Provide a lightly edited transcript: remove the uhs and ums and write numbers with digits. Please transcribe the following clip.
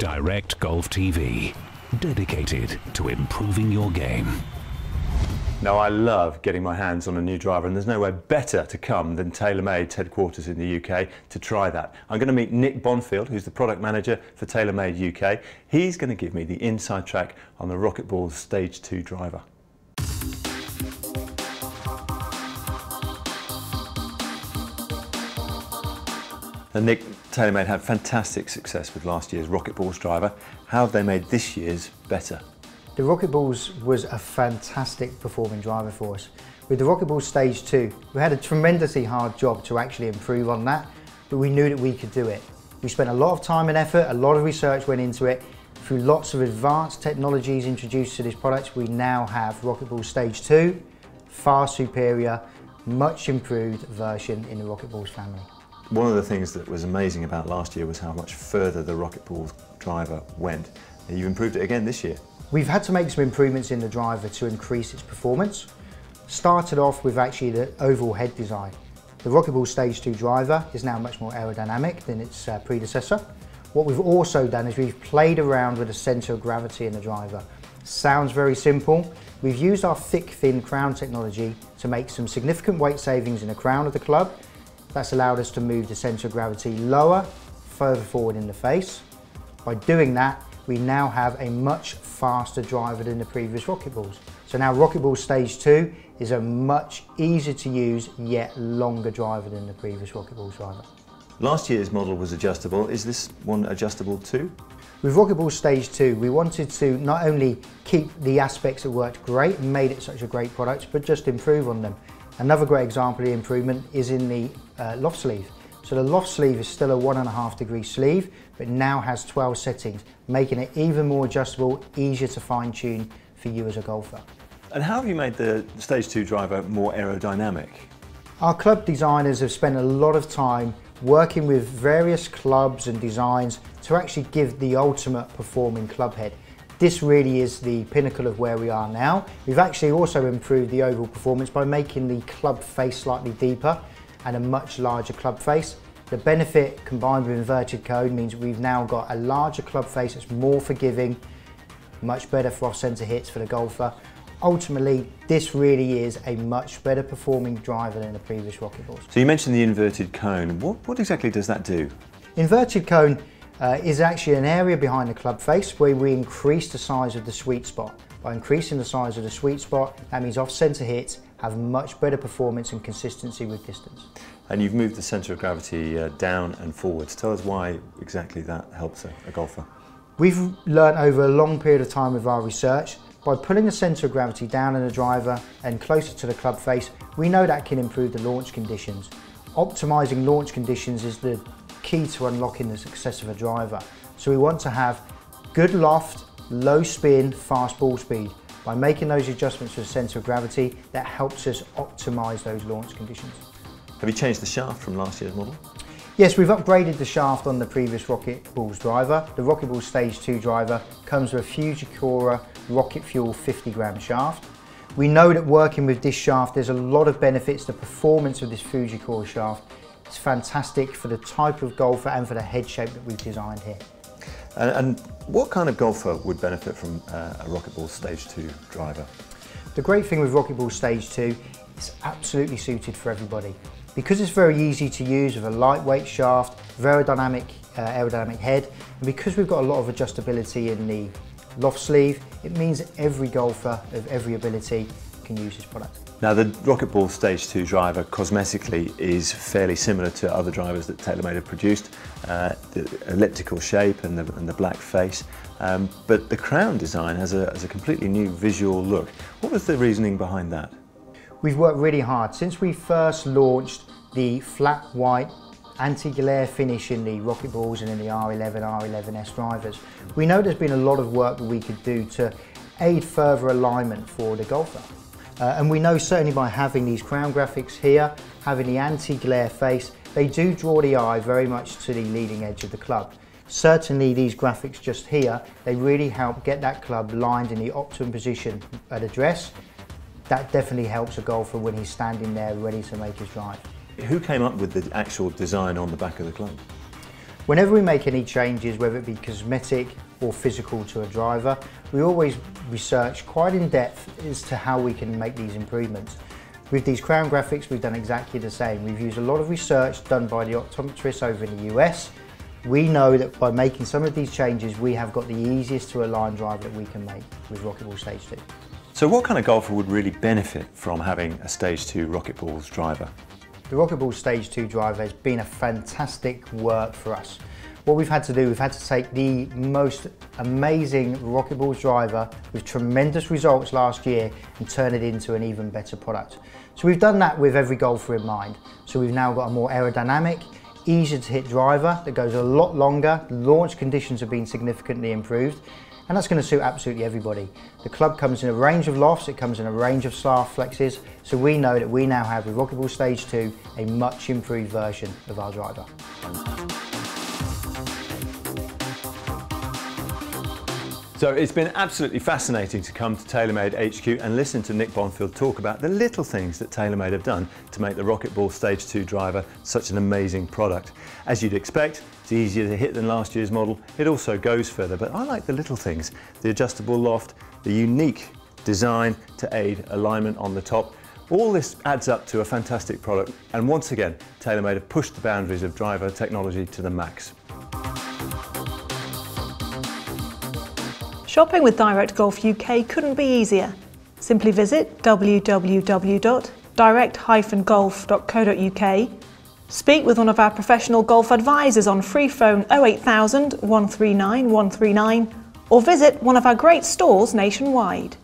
Direct Golf TV, dedicated to improving your game. Now, I love getting my hands on a new driver, and there's nowhere better to come than TaylorMade's headquarters in the UK to try that. I'm going to meet Nick Bonfield, who's the product manager for TaylorMade UK. He's going to give me the inside track on the RocketBallz Stage 2 driver. And Nick, TaylorMade had fantastic success with last year's RocketBallz driver. How have they made this year's better? The RocketBallz was a fantastic performing driver for us. With the RocketBallz Stage 2, we had a tremendously hard job to actually improve on that, but we knew that we could do it. We spent a lot of time and effort, a lot of research went into it. Through lots of advanced technologies introduced to this product, we now have RocketBallz Stage 2, far superior, much improved version in the RocketBallz family. One of the things that was amazing about last year was how much further the RocketBallz driver went. And you've improved it again this year. We've had to make some improvements in the driver to increase its performance. Started off with actually the overall head design. The RocketBallz Stage 2 driver is now much more aerodynamic than its predecessor. What we've also done is we've played around with the centre of gravity in the driver. Sounds very simple. We've used our thick, thin crown technology to make some significant weight savings in the crown of the club. That's allowed us to move the centre of gravity lower, further forward in the face. By doing that, we now have a much faster driver than the previous RocketBallz. So now RocketBallz Stage 2 is a much easier to use yet longer driver than the previous RocketBallz driver. Last year's model was adjustable. Is this one adjustable too? With RocketBallz Stage 2, we wanted to not only keep the aspects that worked great and made it such a great product, but just improve on them. Another great example of the improvement is in the loft sleeve. So the loft sleeve is still a 1.5 degree sleeve, but now has 12 settings, making it even more adjustable, easier to fine tune for you as a golfer. And how have you made the Stage 2 driver more aerodynamic? Our club designers have spent a lot of time working with various clubs and designs to actually give the ultimate performing club head. This really is the pinnacle of where we are now. We've actually also improved the overall performance by making the club face slightly deeper and a much larger club face. The benefit combined with inverted cone means we've now got a larger club face that's more forgiving, much better for off-centre hits for the golfer. Ultimately, this really is a much better performing driver than the previous RocketBallz. So you mentioned the inverted cone. What exactly does that do? Inverted cone is actually an area behind the club face where we increase the size of the sweet spot. By increasing the size of the sweet spot, that means off-centre hits have much better performance and consistency with distance. And you've moved the centre of gravity down and forwards. Tell us why exactly that helps a golfer. We've learned over a long period of time with our research, by pulling the centre of gravity down in the driver and closer to the club face, we know that can improve the launch conditions. Optimising launch conditions is the key to unlocking the success of a driver. So we want to have good loft, low spin, fast ball speed. By making those adjustments to the centre of gravity, that helps us optimise those launch conditions. Have you changed the shaft from last year's model? Yes, we've upgraded the shaft on the previous RocketBallz driver. The RocketBallz Stage 2 driver comes with a Fujikura RocketFuel 50 gram shaft. We know that working with this shaft, there's a lot of benefits. The performance of this Fujikura shaft is fantastic for the type of golfer and for the head shape that we've designed here. And what kind of golfer would benefit from a RocketBallz Stage 2 driver? The great thing with RocketBallz Stage 2, it's absolutely suited for everybody. Because it's very easy to use with a lightweight shaft, very dynamic aerodynamic head, and because we've got a lot of adjustability in the loft sleeve, it means that every golfer of every ability can use this product. Now, the RocketBallz Stage 2 driver cosmetically is fairly similar to other drivers that TaylorMade have produced, the elliptical shape and the black face, but the crown design has a completely new visual look. What was the reasoning behind that? We've worked really hard. Since we first launched the flat white anti-glare finish in the RocketBallz and in the R11, R11S drivers, we know there's been a lot of work that we could do to aid further alignment for the golfer. And we know certainly by having these crown graphics here, having the anti-glare face, they do draw the eye very much to the leading edge of the club. Certainly these graphics just here, they really help get that club lined in the optimum position at address. That definitely helps a golfer when he's standing there ready to make his drive. Who came up with the actual design on the back of the club? Whenever we make any changes, whether it be cosmetic or physical to a driver, we always research quite in depth as to how we can make these improvements. With these crown graphics, we've done exactly the same. We've used a lot of research done by the optometrists over in the US. We know that by making some of these changes, we have got the easiest to align driver that we can make with RocketBallz Stage 2. So what kind of golfer would really benefit from having a Stage 2 RocketBallz driver? The RocketBallz Stage 2 driver has been a fantastic work for us. What we've had to do, we've had to take the most amazing RocketBallz driver with tremendous results last year and turn it into an even better product. So we've done that with every golfer in mind. So we've now got a more aerodynamic, easier to hit driver that goes a lot longer. Launch conditions have been significantly improved, and that's going to suit absolutely everybody. The club comes in a range of lofts, it comes in a range of shaft flexes, so we know that we now have with RocketBallz Stage 2 a much improved version of our driver. So it's been absolutely fascinating to come to TaylorMade HQ and listen to Nick Bonfield talk about the little things that TaylorMade have done to make the RocketBallz Stage 2 driver such an amazing product. As you'd expect, it's easier to hit than last year's model. It also goes further, but I like the little things. The adjustable loft, the unique design to aid alignment on the top. All this adds up to a fantastic product, and once again, TaylorMade have pushed the boundaries of driver technology to the max. Shopping with Direct Golf UK couldn't be easier. Simply visit www.direct-golf.co.uk, speak with one of our professional golf advisors on free phone 08000 139 139, or visit one of our great stores nationwide.